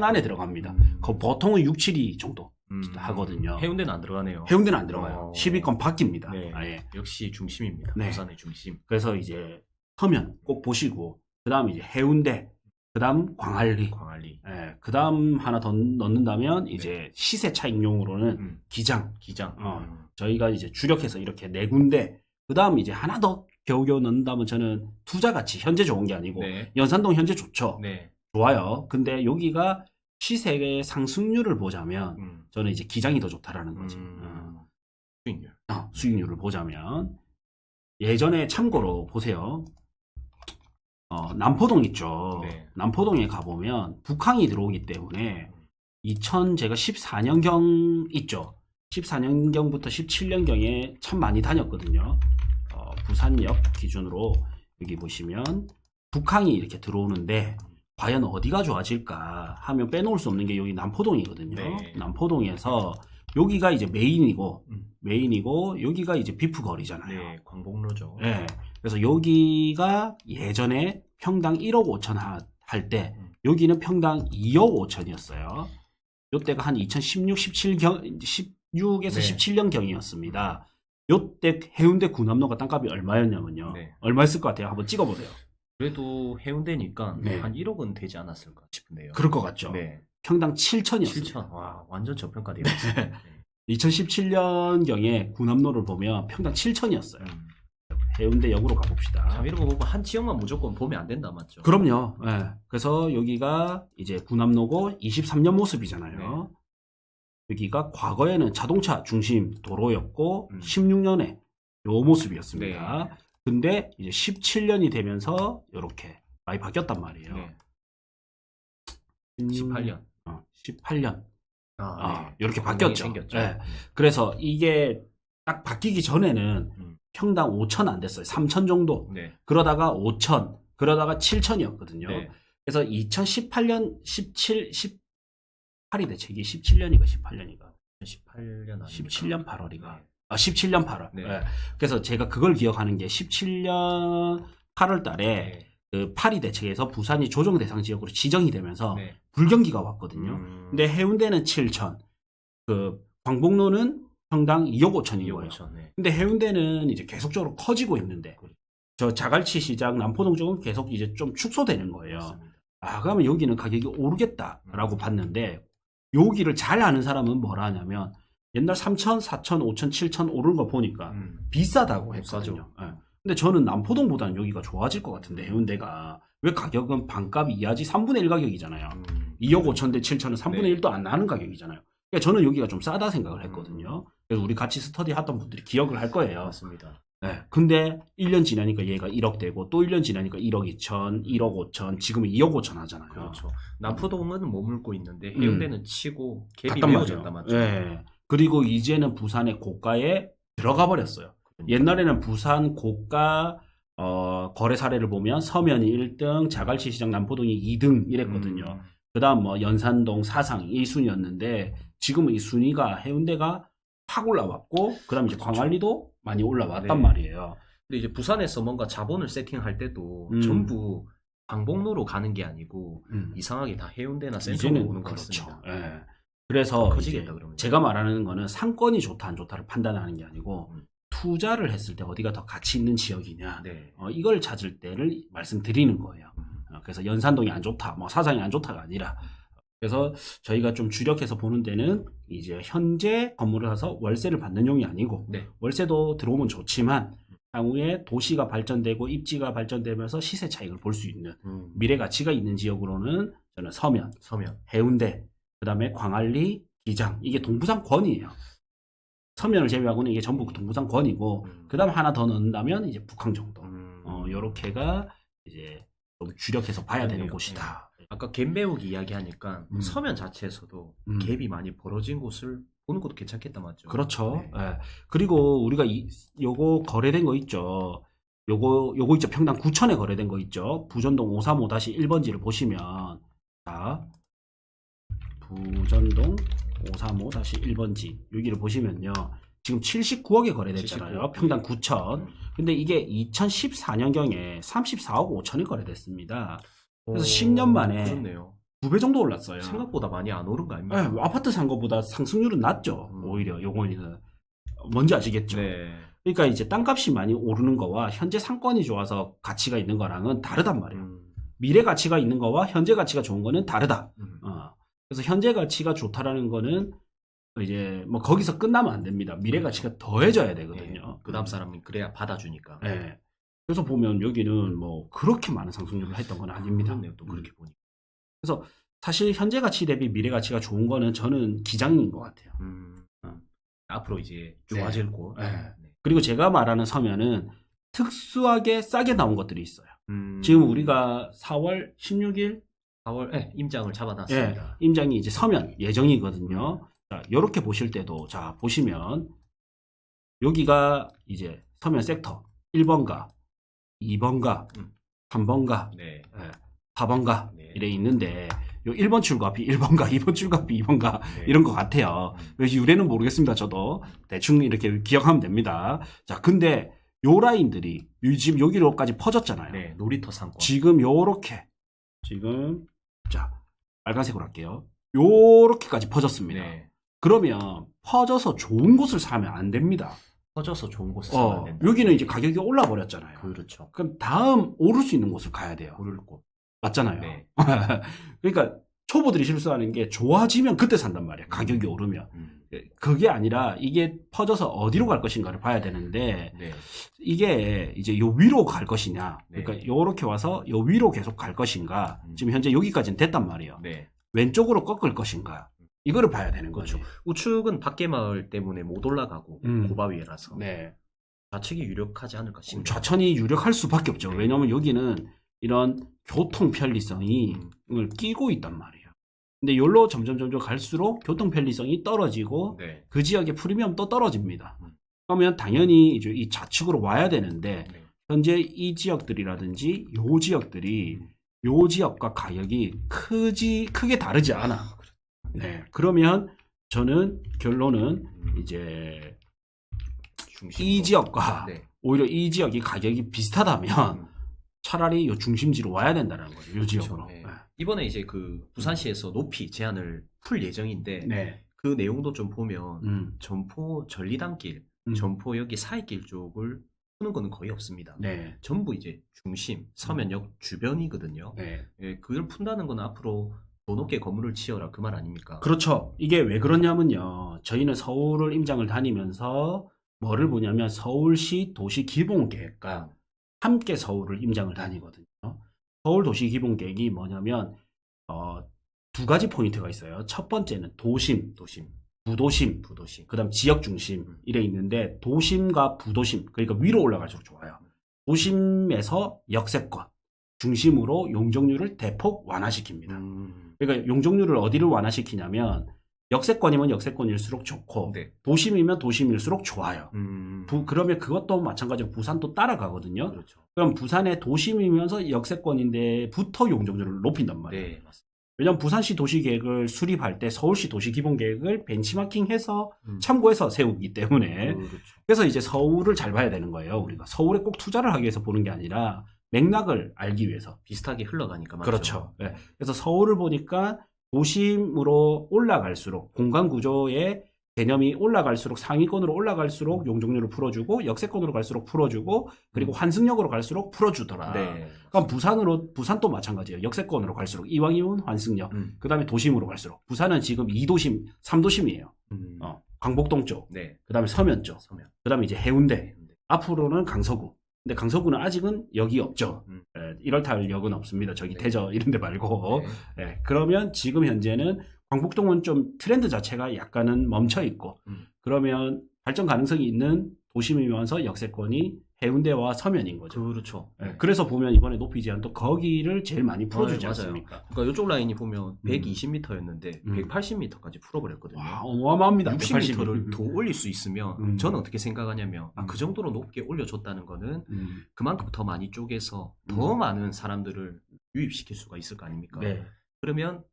안에 들어갑니다. 보통은 6, 7위 정도 하거든요.
해운대는 안 들어가네요.
해운대는 안 들어가요. 10위권 바뀝니다.
네.
아예.
역시 중심입니다.
네.
부산의 중심.
그래서 이제 서면 꼭 보시고 그 다음 이제 해운대, 그 다음 광안리. 예, 그 다음 하나 더 넣는다면 이제 시세 차익용으로는 기장. 저희가 이제 주력해서 이렇게 4군데, 그 다음 이제 하나 더 겨우겨우 넣는다면 저는 투자가치, 현재 좋은 게 아니고,
네.
연산동 현재 좋죠.
네.
좋아요. 근데 여기가 시세의 상승률을 보자면, 저는 이제 기장이 더 좋다라는 거지.
수익률.
수익률을 보자면, 예전에 참고로 보세요. 남포동 있죠.
네.
남포동에 가보면 북항이 들어오기 때문에 제가 14년경 있죠. 14년경부터 17년경에 참 많이 다녔거든요. 부산역 기준으로 여기 보시면 북항이 이렇게 들어오는데 과연 어디가 좋아질까 하면 빼놓을 수 없는 게 여기 남포동이거든요.
네.
남포동에서 여기가 이제 메인이고 여기가 이제 비프 거리잖아요.
네, 광복로죠.
네. 그래서 여기가 예전에 평당 1억 5천 할 때 여기는 평당 2억 5천이었어요. 요때가 한 2016, 16에서
네.
17년경이었습니다. 요때 해운대 구남로가 땅값이 얼마였냐면요.
네.
얼마였을 것 같아요? 한번 찍어보세요.
그래도 해운대니까
네.
한 1억은 되지 않았을까 싶은데요.
그럴 것 같죠.
네.
평당 7천이었어요.
7천. 와, 완전 저평가되어 있어요. 네.
2017년경에 구남로를 보면 평당 7천이었어요. 해운대역으로 가봅시다.
참 이런 거 보고 한 지역만 무조건 보면 안 된다 맞죠?
그럼요. 네. 그래서 여기가 이제 구남로고 23년 모습이잖아요.
네.
여기가 과거에는 자동차 중심 도로였고 16년에 요 모습이었습니다.
네.
근데 이제 17년이 되면서 이렇게 많이 바뀌었단 말이에요.
네. 18년.
18년.
네.
이렇게 바뀌었죠.
생겼죠.
네. 그래서 이게 딱 바뀌기 전에는 평당 5천 안 됐어요. 3천 정도.
네.
그러다가 5천, 그러다가 7천이었거든요.
네.
그래서 2018년 18이 대책이 17년이가 18년이가
18년 아닙니까?
17년 8월이가
네.
17년 8월.
네.
네. 그래서 제가 그걸 기억하는 게 17년 8월 달에
네.
그 파리 대책에서 부산이 조정 대상 지역으로 지정이 되면서
네.
불경기가 왔거든요. 근데 해운대는 7천, 그 광복로는 평당 2억 5천인 거예요.
5천, 네.
근데 해운대는 이제 계속적으로 커지고 있는데 저 자갈치 시장 남포동 쪽은 계속 이제 좀 축소되는 거예요.
맞습니다.
그러면 여기는 가격이 오르겠다라고 봤는데 여기를 잘 아는 사람은 뭐라 하냐면 옛날 3천, 4천, 5천, 7천 오른 거 보니까 비싸다고 했거든요. 네. 근데 저는 남포동보다는 여기가 좋아질 것 같은데 해운대가 왜 가격은 반값 이하지 3분의 1 가격이잖아요. 2억 5천 대 7천은 3분의
네.
1도 안 나는 가격이잖아요. 그러니까 저는 여기가 좀 싸다 생각을 했거든요. 그래서 우리 같이 스터디 했던 분들이 기억을 할 거예요.
맞습니다.
네. 근데 1년 지나니까 얘가 1억 되고 또 1년 지나니까 1억 2천, 1억 5천, 지금은 2억 5천 하잖아요.
그렇죠. 남포동은 머물고 있는데 해운대는 치고 갭이
같단
메워졌다
말이에요.
맞죠?
네. 그리고 이제는 부산의 고가에 들어가 버렸어요. 옛날에는 부산 고가 거래 사례를 보면 서면이 1등, 자갈치 시장 남포동이 2등 이랬거든요. 그 다음 뭐 연산동, 사상 1순위였는데 지금은 이 순위가 해운대가 확 올라왔고 그 다음 이제 광안리도 많이 올라왔단
네.
말이에요.
근데 이제 부산에서 뭔가 자본을 세팅할 때도 전부 광복로로 가는 게 아니고 이상하게 다 해운대나 센터로 오는 것
그렇죠.
같습니다.
예. 그래서
커지겠다, 그러면.
제가 말하는 거는 상권이 좋다 안 좋다를 판단하는 게 아니고 투자를 했을 때 어디가 더 가치 있는 지역이냐
네.
이걸 찾을 때를 말씀드리는 거예요. 그래서 연산동이 안 좋다, 뭐 사상이 안 좋다가 아니라 그래서 저희가 좀 주력해서 보는 데는 이제 현재 건물을 사서 월세를 받는 용이 아니고
네.
월세도 들어오면 좋지만 향후에 도시가 발전되고 입지가 발전되면서 시세 차익을 볼 수 있는 미래 가치가 있는 지역으로는 저는 서면, 해운대, 그 다음에 광안리, 기장, 이게 동부상권이에요. 서면을 제외하고는 이게 전부 동부상권이고, 그 다음 하나 더 넣는다면 이제 북항 정도. 요렇게가 이제 좀 주력해서 봐야 되는 곳이다.
아까 갭 메우기 이야기하니까 서면 자체에서도 갭이 많이 벌어진 곳을 보는 것도 괜찮겠다 맞죠?
그렇죠. 네. 그리고 우리가 요거 거래된 거 있죠. 요거 있죠. 평당 9천에 거래된 거 있죠. 부전동 535-1번지를 보시면, 자, 부전동 535-1번지 여기를 보시면요. 지금 79억에 거래됐잖아요. 79억. 평당 9천. 근데 이게 2014년경에 34억 5천이 거래됐습니다. 그래서 10년 만에
그렇네요.
2배 정도 올랐어요.
생각보다 많이 안 오른 거 아닙니까?
네, 아파트 산 거보다 상승률은 낮죠. 오히려 요거는 뭔지 아시겠죠?
네.
그러니까 이제 땅값이 많이 오르는 거와 현재 상권이 좋아서 가치가 있는 거랑은 다르단 말이에요. 미래 가치가 있는 거와 현재 가치가 좋은 거는 다르다. 그래서 현재 가치가 좋다라는 거는 이제 뭐 거기서 끝나면 안 됩니다. 미래 가치가 더해져야 되거든요.
네. 그 다음 사람은 그래야 받아주니까.
네. 그래서 보면 여기는 뭐 그렇게 많은 상승률을 했던 건 아닙니다.
그렇네요. 또 그렇게 보니.
그래서 사실 현재 가치 대비 미래 가치가 좋은 거는 저는 기장인 것 같아요.
앞으로 이제 좋아질 곳.
네. 그리고 제가 말하는 서면은 특수하게 싸게 나온 것들이 있어요. 지금 우리가 4월 16일
4월 임장을 잡아놨습니다.
네, 임장이 이제 서면 예정이거든요. 자, 이렇게 보실 때도 자 보시면 여기가 이제 서면 섹터 1번가, 2번가, 3번가,
네.
4번가 이래 있는데 요 1번 출구 앞이 1번가, 2번 출구 앞이 2번가 이런 것 같아요. 유래는 모르겠습니다. 저도 대충 이렇게 기억하면 됩니다. 자, 근데 요 라인들이 지금 여기로까지 퍼졌잖아요.
네, 놀이터 상권.
지금 요렇게 지금 자 빨간색으로 할게요. 요렇게까지 퍼졌습니다.
네.
그러면 퍼져서 좋은 곳을 사면 안 됩니다.
퍼져서 좋은 곳을 사면 안 된다.
여기는 이제 가격이 올라 버렸잖아요.
그렇죠.
그럼 다음 오를 수 있는 곳을 가야 돼요.
오를 곳.
맞잖아요.
네.
그러니까 초보들이 실수하는 게 좋아지면 그때 산단 말이에요. 가격이 오르면. 그게 아니라 이게 퍼져서 어디로 갈 것인가를 봐야 되는데
네.
이게 이제 요 위로 갈 것이냐. 그러니까 요렇게 와서 요 위로 계속 갈 것인가. 지금 현재 여기까지는 됐단 말이에요.
네.
왼쪽으로 꺾을 것인가. 이거를 봐야 되는 거죠.
그렇죠. 우측은 밖에 마을 때문에 못 올라가고 고바위라서
네.
좌측이 유력하지 않을까 싶습니다.
좌천이 유력할 수밖에 없죠. 네. 왜냐하면 여기는 이런 교통 편리성이 끼고 있단 말이에요. 근데 여기로 점점 갈수록 교통 편리성이 떨어지고
네.
그 지역의 프리미엄도 떨어집니다. 그러면 당연히 이제 이 좌측으로 와야 되는데
네.
현재 이 지역들이라든지 요 지역들이 요 지역과 가격이 크게 다르지 않아. 네. 그러면 저는 결론은 이제 이 지역과 오히려 이 지역이 가격이 비슷하다면 차라리 요 중심지로 와야 된다는 거죠. 요 지역으로.
그렇죠. 네. 이번에 이제 그 부산시에서 높이 제한을 풀 예정인데 그 내용도 좀 보면 전포 전리단길, 전포 여기 사이길 쪽을 푸는 거는 거의 없습니다.
네.
전부 이제 중심, 서면역 주변이거든요. 네. 예, 그걸 푼다는 건 앞으로 더 높게 건물을 지어라 그 말 아닙니까?
그렇죠. 이게 왜 그러냐면요. 저희는 서울을 임장을 다니면서 뭐를 보냐면 서울시 도시기본계획과 함께 서울을 임장을 다니거든요. 서울 도시기본계획이 뭐냐면 두 가지 포인트가 있어요. 첫 번째는 도심, 부도심, 그다음 지역 중심 이래 있는데 도심과 부도심 그러니까 위로 올라갈수록 좋아요. 도심에서 역세권 중심으로 용적률을 대폭 완화시킵니다. 그러니까 용적률을 어디를 완화시키냐면 역세권이면 역세권일수록 좋고 도심이면 도심일수록 좋아요. 그러면 그것도 마찬가지로 부산도 따라가거든요. 그렇죠. 그럼 부산의 도심이면서 역세권인데부터 용적률을 높인단 말이에요. 네, 맞습니다. 왜냐하면 부산시 도시계획을 수립할 때 서울시 도시기본계획을 벤치마킹해서 참고해서 세우기 때문에 그렇죠. 그래서 이제 서울을 잘 봐야 되는 거예요. 우리가 서울에 꼭 투자를 하기 위해서 보는 게 아니라 맥락을 알기 위해서
비슷하게 흘러가니까 맞죠.
그렇죠. 네. 그래서 서울을 보니까 도심으로 올라갈수록 공간 구조의 개념이 올라갈수록 상위권으로 올라갈수록 용적률을 풀어주고 역세권으로 갈수록 풀어주고 그리고 환승역으로 갈수록 풀어주더라. 네. 그럼 부산도 마찬가지예요. 역세권으로 갈수록 이왕이면 환승역 그 다음에 도심으로 갈수록 부산은 지금 2도심 3도심이에요. 광복동 쪽 그 다음에 서면 쪽 그 다음에 이제 해운대 앞으로는 강서구 근데 강서구는 아직은 역이 없죠. 1월 역은 없습니다. 저기
네.
대저 이런 데 말고.
네.
예, 그러면 지금 현재는 광복동은 좀 트렌드 자체가 약간은 멈춰 있고 그러면 발전 가능성이 있는 도심이면서 역세권이 해운대와 서면인 거죠.
그렇죠.
예, 그래서 보면 이번에 높이 제한도 거기를 제일 많이 풀어주지
맞아요.
않습니까?
그러니까 이쪽 라인이 보면 120m였는데 180m까지 풀어버렸거든요.
와, 어마어마합니다.
60m를 더 올릴 수 있으면 저는 어떻게 생각하냐면 그
그
정도로 높게 올려줬다는 거는 그만큼 더 많이 쪼개서 더 많은 사람들을 유입시킬 수가 있을 거 아닙니까?
네.
그러면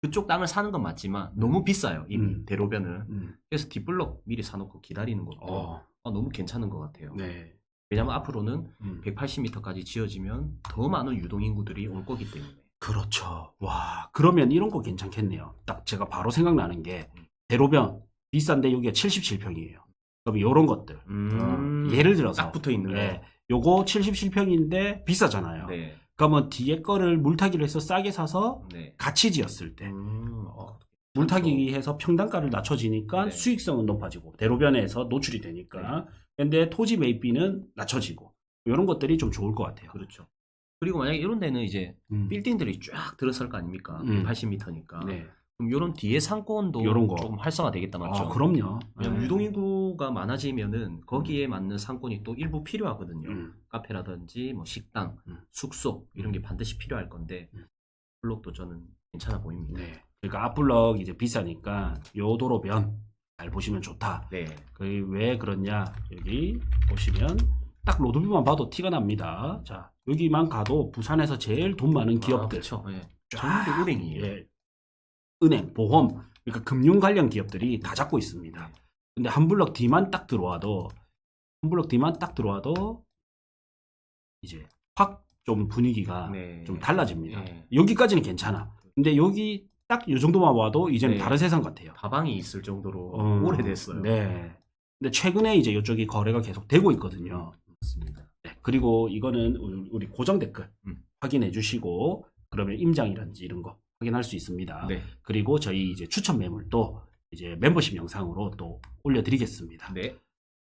그쪽 땅을 사는 건 맞지만 너무 비싸요. 이미 대로변은. 그래서 뒷블럭 미리 사놓고 기다리는 것도 너무 괜찮은 것 같아요.
네.
왜냐하면 앞으로는 180m까지 지어지면 더 많은 유동인구들이 올 거기 때문에.
그렇죠. 와, 그러면 이런 거 괜찮겠네요. 딱 제가 바로 생각나는 게 대로변 비싼데 여기가 77평이에요. 그럼 이런 것들 예를 들어서
딱 붙어 있는 거.
네, 요거 77평인데 비싸잖아요.
네.
그러면 뒤에 거를 물타기를 해서 싸게 사서
네.
같이 지었을 때 물타기 해서 평당가를 낮춰지니까
네.
수익성은 높아지고 대로변에서 노출이 되니까 근데 토지 매입비는 낮춰지고 이런 것들이 좀 좋을 것 같아요.
그렇죠. 그리고 만약에 이런 데는 이제 빌딩들이 쫙 들어설 거 아닙니까? 80m니까.
네.
그럼 이런 뒤에 상권도
요런 거.
조금 활성화 되겠다 맞죠?
그럼요.
왜냐면 유동인구가 많아지면은 거기에 맞는 상권이 또 일부 필요하거든요. 카페라든지 뭐 식당, 숙소 이런 게 반드시 필요할 건데 블록도 저는 괜찮아 보입니다.
네. 그러니까 앞블럭 이제 비싸니까 요 도로변 잘 보시면 좋다.
네.
왜 그러냐? 여기 보시면 딱 로드뷰만 봐도 티가 납니다. 자, 여기만 가도 부산에서 제일 돈 많은 기업들.
그렇죠. 네. 전부 은행이에요.
예. 은행, 보험, 그러니까 금융 관련 기업들이 다 잡고 있습니다. 근데 한 블럭 뒤만 딱 들어와도 이제 확 좀 분위기가 좀 달라집니다.
네.
여기까지는 괜찮아. 근데 여기 딱 이 정도만 와도 이제는
네.
다른 세상 같아요.
다방이 있을 정도로 오래됐어요.
네. 근데 최근에 이제 이쪽이 거래가 계속 되고 있거든요.
맞습니다.
네. 그리고 이거는 우리 고정 댓글 확인해 주시고 그러면 임장이라든지 이런 거 확인할 수 있습니다.
네.
그리고 저희 이제 추천 매물도 이제 멤버십 영상으로 또 올려드리겠습니다.
네.